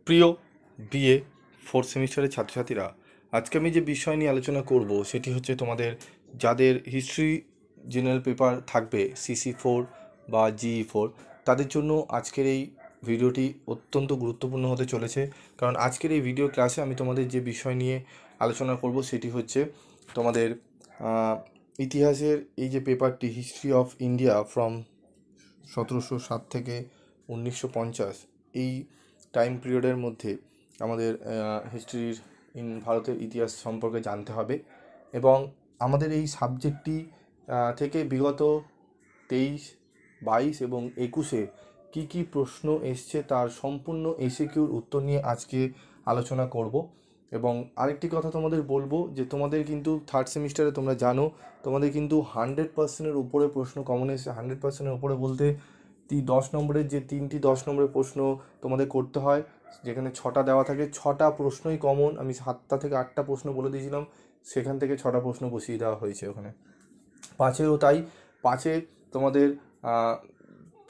প্রিয় BA fourth সেমিস্টারের ছাত্রছাত্রীরা, আজকে আমি যে বিষয় নিয়ে আলোচনা করব সেটি হচ্ছে তোমাদের যাদের হিস্ট্রি জেনারেল পেপার থাকবে CC4 বা GE4, তাদের জন্য আজকের এই ভিডিওটি অত্যন্ত গুরুত্বপূর্ণ হতে চলেছে। কারণ আজকের এই ভিডিও ক্লাসে আমি তোমাদের যে বিষয় নিয়ে আলোচনা করব সেটি হচ্ছে তোমাদের ইতিহাসের এই যে পেপারটি, হিস্ট্রি অফ ইন্ডিয়া ফ্রম 1707 থেকে 1950, এই টাইম পিরিয়ডের মধ্যে আমাদের হিস্ট্রির ভারতের ইতিহাস সম্পর্কে জানতে হবে। এবং আমাদের এই সাবজেক্টটি থেকে বিগত 23, 22 এবং 21-এ কী কী প্রশ্ন এসছে তার সম্পূর্ণ এসিকিউর উত্তর নিয়ে আজকে আলোচনা করব। এবং আরেকটি কথা তোমাদের বলবো যে তোমাদের কিন্তু থার্ড সেমিস্টারে তোমরা জানো তোমাদের কিন্তু 100%-এর উপরে প্রশ্ন কমন এসেছে। 100%-এর উপরে বলতে 10 নম্বরের যে 3টি 10 নম্বরের প্রশ্ন তোমাদের করতে হয়, যেখানে 6টা দেওয়া থাকে, 6টা প্রশ্নই কমন। আমি 7টা থেকে 8টা প্রশ্ন বলে দিয়েছিলাম, সেখান থেকে 6টা প্রশ্ন বসিয়ে দেওয়া হয়েছে ওখানে। 5-এরও তাই, 5-এ তোমাদের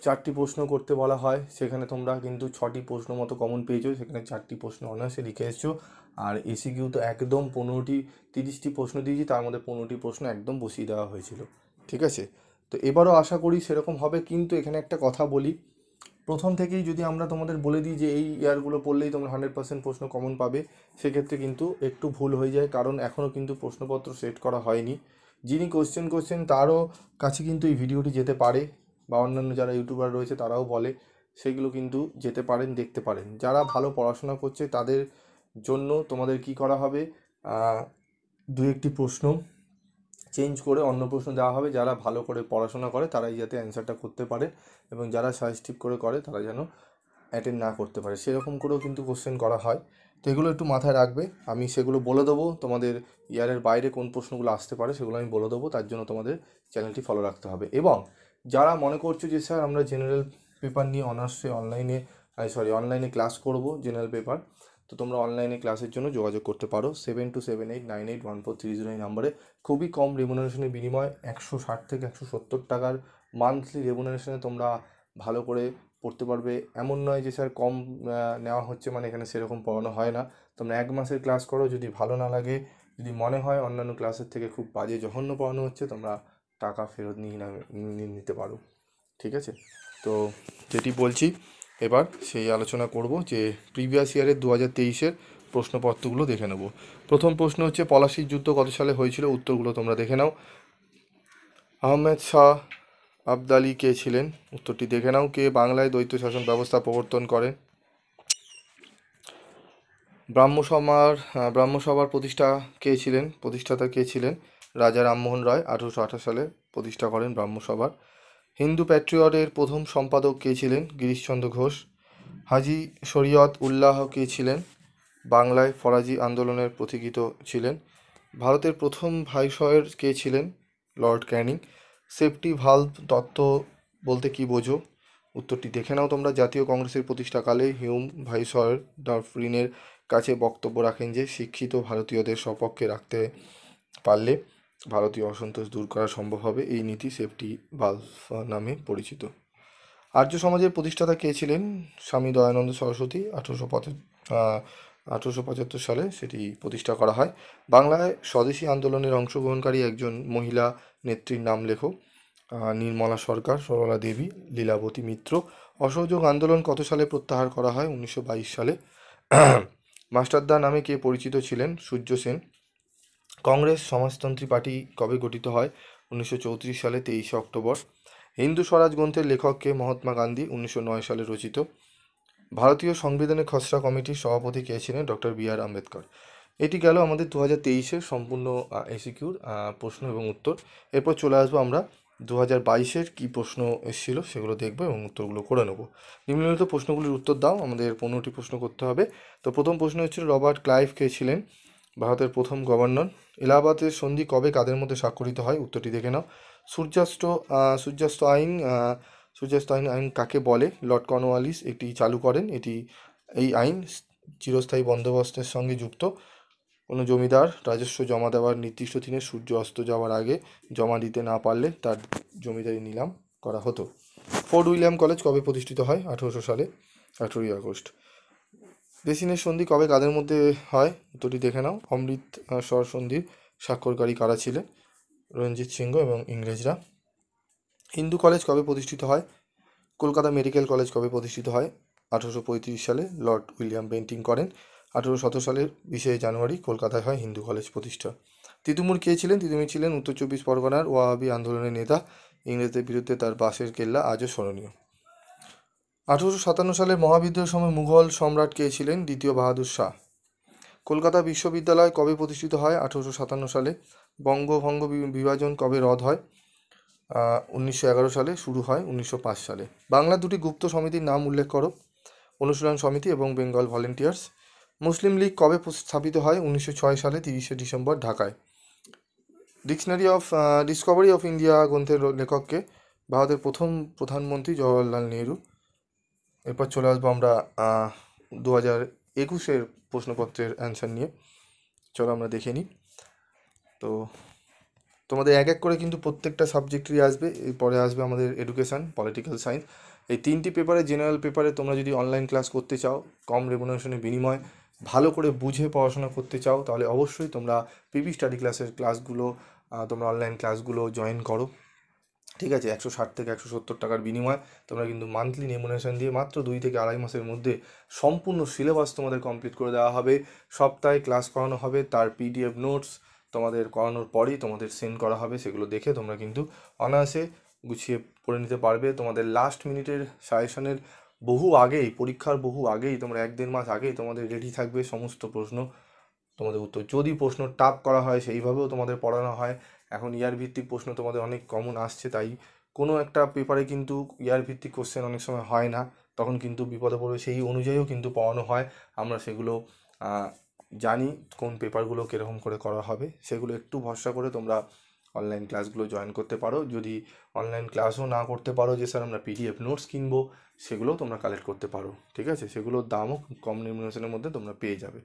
4টি প্রশ্ন করতে বলা হয়, সেখানে তোমরা কিন্তু 6টি প্রশ্ন মতো কমন পেয়েছো, সেখানে 4টি প্রশ্ন অনার্সে লিখে এসছো। আর এসিকিউ তো একদম 15টি 30টি প্রশ্ন দিয়েছি, তার মধ্যে 15টি প্রশ্ন একদম বসিয়ে দেওয়া হয়েছিল। ঠিক আছে, তো এবারও আশা করি সেরকম হবে। কিন্তু এখানে একটা কথা বলি, প্রথম থেকেই যদি আমরা তোমাদের বলে দিই যে এই ইয়ারগুলো পড়লেই তোমরা 100% প্রশ্ন কমন পাবে, সেক্ষেত্রে কিন্তু একটু ভুল হয়ে যায়। কারণ এখনও কিন্তু প্রশ্নপত্র সেট করা হয়নি। যিনি কোশ্চেন করছেন তারও কাছে কিন্তু এই ভিডিওটি যেতে পারে, বা অন্যান্য যারা ইউটিউবার রয়েছে তারাও বলে, সেগুলো কিন্তু যেতে পারেন, দেখতে পারেন। যারা ভালো পড়াশোনা করছে তাদের জন্য তোমাদের কি করা হবে, দু একটি প্রশ্ন চেঞ্জ করে অন্য প্রশ্ন দেওয়া হবে। যারা ভালো করে পড়াশোনা করে তারাই যাতে অ্যান্সারটা করতে পারে, এবং যারা সাজেস্টিভ করে তারা যেন অ্যাটেন্ড না করতে পারে, সেরকম করেও কিন্তু কোশ্চেন করা হয়। তো এগুলো একটু মাথায় রাখবে। আমি সেগুলো বলে দেবো, তোমাদের ইয়ারের বাইরে কোন প্রশ্নগুলো আসতে পারে সেগুলো আমি বলে দেবো। তার জন্য তোমাদের চ্যানেলটি ফলো রাখতে হবে। এবং যারা মনে করছো যে স্যার আমরা জেনারেল পেপার নিয়ে অনার্সে অনলাইনে ক্লাস করব জেনারেল পেপার, তো তোমরা অনলাইনে ক্লাসের জন্য যোগাযোগ করতে পারো 7278981430 এই নাম্বারে। খুবই কম রেমুনারেশনের বিনিময়, 160 থেকে 170 টাকার মান্থলি রেমুনারেশনে তোমরা ভালো করে পড়তে পারবে। এমন নয় যে স্যার কম নেওয়া হচ্ছে, মানে এখানে সেরকম পড়ানো হয় না। তোমরা 1 মাসের ক্লাস করো, যদি ভালো না লাগে, যদি মনে হয় অন্যান্য ক্লাসের থেকে খুব বাজে জঘন্য পড়ানো হচ্ছে, তোমরা টাকা ফেরত নিতে পারো। ঠিক আছে, তো যেটি বলছি এবার সেই আলোচনা করব যে প্রিভিয়াস ইয়ারের 2023-এর প্রশ্নপত্রগুলো দেখে নেব। প্রথম প্রশ্ন হচ্ছে পলাশির যুদ্ধ কত সালে হয়েছিল? উত্তরগুলো তোমরা দেখে নাও। আহমেদ শাহ আবদালি কে ছিলেন? উত্তরটি দেখে নাও। কে বাংলায় দ্বৈত শাসন ব্যবস্থা প্রবর্তন করেন? ব্রাহ্মসভার প্রতিষ্ঠাতা কে ছিলেন? রাজা রামমোহন রায় 1828 সালে প্রতিষ্ঠা করেন ব্রাহ্মসভার। হিন্দু প্যাট্রিয়টের প্রথম সম্পাদক কে ছিলেন? গিরিশচন্দ্র ঘোষ। হাজি শরিয়ত উল্লাহ কে ছিলেন? বাংলায় ফরাজি আন্দোলনের পথিকৃৎ ছিলেন। ভারতের প্রথম ভাইসরয় কে ছিলেন? লর্ড ক্যানিং। সেফটি ভালভ তত্ত্ব বলতে কি বোঝো? উত্তরটি দেখে নাও তোমরা। জাতীয় কংগ্রেসের প্রতিষ্ঠাকালে হিউম ভাইসরয় ডাফরিনের কাছে বক্তব্য রাখেন যে শিক্ষিত ভারতীয়দের সপক্ষে রাখতে পারলে ভারতীয় অসন্তোষ দূর করা সম্ভব হবে। এই নীতি সেফটি ভালভ নামে পরিচিত। আর্য সমাজের প্রতিষ্ঠাতা কে ছিলেন? স্বামী দয়ানন্দ সরস্বতী 1875 সালে সেটি প্রতিষ্ঠা করা হয়। বাংলায় স্বদেশী আন্দোলনের অংশগ্রহণকারী একজন মহিলা নেত্রীর নাম লেখো। নির্মলা সরকার, সরলা দেবী, লীলাবতী মিত্র। অসহযোগ আন্দোলন কত সালে প্রত্যাহার করা হয়? 1922 সালে। মাস্টারদা নামে কে পরিচিত ছিলেন? সূর্য সেন। কংগ্রেস সমাজতন্ত্রী পার্টি কবে গঠিত হয়? 1934 সালে 23 অক্টোবর। হিন্দু স্বরাজ গ্রন্থের লেখক কে? মহাত্মা গান্ধী, 1909 সালে রচিত। ভারতীয় সংবিধানের খসড়া কমিটির সভাপতি কে ছিলেন? Doctor B R. আম্বেদকর। এটি গেল আমাদের 2023-এর সম্পূর্ণ এসিকিউর প্রশ্ন এবং উত্তর। এরপর চলে আসবো আমরা 2022-এর কী প্রশ্ন এসেছিলো সেগুলো দেখবো এবং উত্তরগুলো করে নেব। নিম্নলিখিত প্রশ্নগুলির উত্তর দাও। আমাদের 15টি প্রশ্ন করতে হবে। তো প্রথম প্রশ্ন হচ্ছিল রবার্ট ক্লাইভ কে ছিলেন? ভারতের প্রথম গভর্নর। এলাহাবাদের সন্ধি কবে কাদের মধ্যে স্বাক্ষরিত হয়? উত্তরটি দেখে নাও। সূর্যাস্ত সূর্যাস্ত আইন সূর্যাস্ত আইন কাকে বলে? লর্ড কর্নওয়ালিস এটি চালু করেন। এই আইন চিরস্থায়ী বন্দোবস্তের সঙ্গে যুক্ত। কোনো জমিদার রাজস্ব জমা দেওয়ার নির্দিষ্ট দিনে সূর্য অস্ত যাওয়ার আগে জমা দিতে না পারলে তার জমিদারি নিলাম করা হতো। ফোর্ট উইলিয়াম কলেজ কবে প্রতিষ্ঠিত হয়? 1800 সালে 18ই আগস্ট। বেসিনের সন্ধি কবে কাদের মধ্যে হয়? উত্তরটি দেখে নাও। অমৃত স্বর সন্ধির স্বাক্ষরকারী কারা ছিলেন? রঞ্জিত সিংহ এবং ইংরেজরা। হিন্দু কলেজ কবে প্রতিষ্ঠিত হয়? কলকাতা মেডিকেল কলেজ কবে প্রতিষ্ঠিত হয়? 1835 সালে লর্ড উইলিয়াম বেন্টিং করেন। 1817 সালের 20 জানুয়ারি কলকাতায় হয় হিন্দু কলেজ প্রতিষ্ঠা। তিতুমির কে ছিলেন? তিতুমির ছিলেন উত্তর চব্বিশ পরগনার ওয়াহাবি আন্দোলনের নেতা। ইংরেজদের বিরুদ্ধে তার বাঁশের কেল্লা আজও স্মরণীয়। 1857 সালের মহাবিদ্রোহের সময় মুঘল সম্রাট কে ছিলেন? দ্বিতীয় বাহাদুর শাহ। কলকাতা বিশ্ববিদ্যালয় কবে প্রতিষ্ঠিত হয়? 1857 সালে। বঙ্গভঙ্গ বিভাজন কবে রদ হয়? 1911 সালে। শুরু হয় 1905 সালে। বাংলার দুটি গুপ্ত সমিতির নাম উল্লেখ করো। অনুশীলন সমিতি এবং বেঙ্গল ভলেন্টিয়ার্স। মুসলিম লীগ কবে স্থাপিত হয়? 1906 সালে 30 ডিসেম্বর ঢাকায়। ডিসকভারি অফ ইন্ডিয়া গ্রন্থের লেখককে? ভারতের প্রথম প্রধানমন্ত্রী জওহরলাল নেহরু। এরপর চলে আসবো আমরা 2021-এর প্রশ্নপত্রের অ্যান্সার নিয়ে। চলো আমরা দেখে নিই। তো তোমাদের এক এক করে কিন্তু প্রত্যেকটা সাবজেক্টেরই আসবে। এরপরে আসবে আমাদের এডুকেশান, পলিটিক্যাল সায়েন্স। এই তিনটি পেপারে, জেনারেল পেপারে তোমরা যদি অনলাইন ক্লাস করতে চাও, কম রেমুনারেশনের বিনিময় ভালো করে বুঝে পড়াশোনা করতে চাও, তাহলে অবশ্যই তোমরা পিবি স্টাডি ক্লাসের ক্লাসগুলো, তোমরা অনলাইন ক্লাসগুলো জয়েন করো। ঠিক আছে, 160 থেকে 170 টাকার বিনিময় তোমরা কিন্তু মান্থলি রেমুনারেশন দিয়ে মাত্র 2 থেকে আড়াই মাসের মধ্যে সম্পূর্ণ সিলেবাস তোমাদের কমপ্লিট করে দেওয়া হবে। সপ্তাহে ক্লাস করানো হবে, তার পিডিএফ নোটস তোমাদের করানোর পরেই তোমাদের সেন্ড করা হবে। সেগুলো দেখে তোমরা কিন্তু অনায়াসে গুছিয়ে পড়ে নিতে পারবে। তোমাদের লাস্ট মিনিটের সাজেশনের বহু আগেই, পরীক্ষার বহু আগেই, তোমরা 1-1.5 মাস আগেই তোমাদের রেডি থাকবে সমস্ত প্রশ্ন, তোমাদের উত্তর। যদি প্রশ্ন টাফ করা হয় সেইভাবেও তোমাদের পড়ানো হয়। এখন ইয়ার ভিত্তিক প্রশ্ন তোমাদের অনেক কমন আসছে, তাই কোনো একটা পেপারে কিন্তু ইয়ার ভিত্তিক কোশ্চেন অনেক সময় হয় না, তখন কিন্তু বিপদে পড়বে। সেই অনুযায়ীও কিন্তু পড়ানো হয়। আমরা সেগুলো জানি কোন পেপারগুলো কীরকম করে করা হবে। সেগুলো একটু ভরসা করে তোমরা অনলাইন ক্লাসগুলো জয়েন করতে পারো। যদি অনলাইন ক্লাসও না করতে পারো যে স্যার আমরা পিডিএফ নোটস কিনবো, সেগুলোও তোমরা কালেক্ট করতে পারো। ঠিক আছে, সেগুলোর দামও কম রেমুনারেশনের মধ্যে তোমরা পেয়ে যাবে।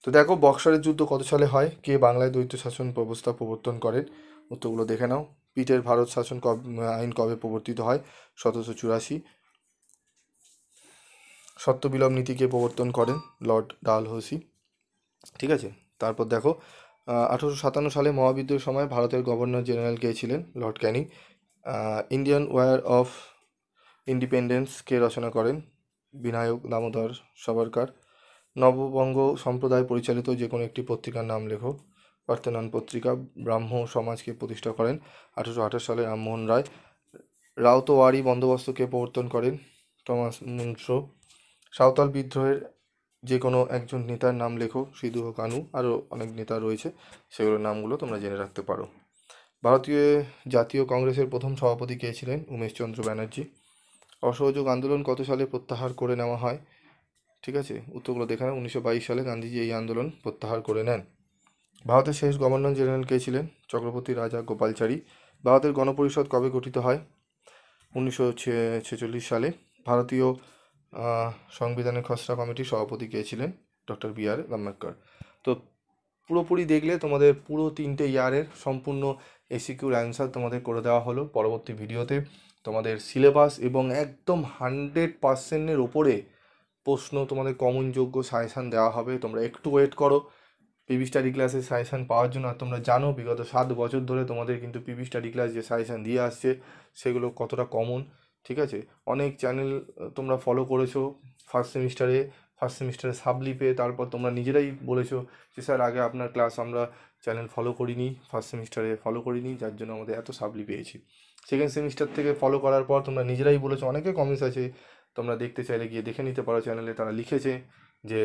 তো দেখো, বক্সারের যুদ্ধ কত সালে হয়? কে বাংলায় দ্বৈত শাসন ব্যবস্থা প্রবর্তন করেন? উত্তরগুলো দেখে নাও। পিটের ভারত শাসন আইন কবে প্রবর্তিত হয়? 1784। সত্যবিলোপ নীতি কে প্রবর্তন করেন? লর্ড ডালহৌসি। ঠিক আছে, তারপর দেখো 1857 সালে মহাবিদ্রোহের সময় ভারতের গভর্নর জেনারেল কে ছিলেন? Lord Canning. Indian war of independence কে রচনা করেন? বিনায়ক দামোদর সাভারকার। নববঙ্গ সম্প্রদায় পরিচালিত যে কোনো একটি পত্রিকার নাম লেখো। পার্থেনন পত্রিকা। ব্রাহ্ম সমাজকে প্রতিষ্ঠা করেন? 1828 সালে রামমোহন রায়। রাউতওয়ারি বন্দোবস্তকে প্রবর্তন করেন? Thomas Munro. সাঁওতাল বিদ্রোহের যে কোনো একজন নেতার নাম লেখো। সিধু ও কানু। আরও অনেক নেতা রয়েছে, সেগুলোর নামগুলো তোমরা জেনে রাখতে পারো। ভারতীয় জাতীয় কংগ্রেসের প্রথম সভাপতি কে ছিলেন? উমেশচন্দ্র ব্যানার্জি। অসহযোগ আন্দোলন কত সালে প্রত্যাহার করে নেওয়া হয়? ঠিক আছে, উত্তরগুলো দেখে নাও। 1922 সালে গান্ধীজি এই আন্দোলন প্রত্যাহার করে নেন। ভারতের শেষ গভর্নর জেনারেল কে ছিলেন? চক্রবর্তী রাজা গোপালচারী। ভারতের গণপরিষদ কবে গঠিত হয়? 1946 সালে। ভারতীয় সংবিধানের খসড়া কমিটির সভাপতি কে ছিলেন? Doctor B R. আম্বেদকর। তো পুরোপুরি দেখলে তোমাদের পুরো 3টে ইয়ারের সম্পূর্ণ এসিকিউর অ্যান্সার তোমাদের করে দেওয়া হলো। পরবর্তী ভিডিওতে তোমাদের সিলেবাস এবং একদম 100%-এর ওপরে প্রশ্ন, তোমাদের কমনযোগ্য সাজেশান দেওয়া হবে। তোমরা একটু ওয়েট করো পিবি স্টাডি ক্লাসের সাজেশান পাওয়ার জন্য। আর তোমরা জানো বিগত 7 বছর ধরে তোমাদের কিন্তু পিবি স্টাডি ক্লাস যে সাজেশান দিয়ে আসছে সেগুলো কতটা কমন। ঠিক আছে, অনেক চ্যানেল তোমরা ফলো করেছো ফার্স্ট সেমিস্টারে সাবলি পেয়ে। তারপর তোমরা নিজেরাই বলেছো যে স্যার আগে আপনার ক্লাস আমরা চ্যানেল ফলো করিনি, ফার্স্ট সেমিস্টারে ফলো করিনি, যার জন্য আমাদের এত সাবলি পেয়েছি। সেকেন্ড সেমিস্টার থেকে ফলো করার পর তোমরা নিজেরাই বলেছো, অনেকে কমেন্টস আছে, তোমরা দেখতে চাইলে গিয়ে দেখে নিতে পারো চ্যানেলে। তারা লিখেছে যে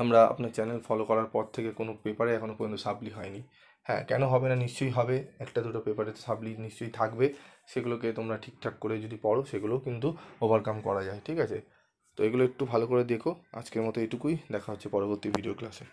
আমরা আপনার চ্যানেল ফলো করার পর থেকে কোনো পেপারে এখনও পর্যন্ত সাবলি হয়নি। হ্যাঁ, কেন হবে না? নিশ্চয়ই হবে। একটা দুটো পেপারে সাবলি নিশ্চয়ই থাকবে। সেগুলোকে তোমরা ঠিকঠাক করে যদি পড়ো, সেগুলোও কিন্তু ওভারকাম করা যায়। ঠিক আছে, তো এগুলো একটু ভালো করে দেখো। আজকের মতো এটুকুই, দেখা হচ্ছে পরবর্তী ভিডিও ক্লাসে।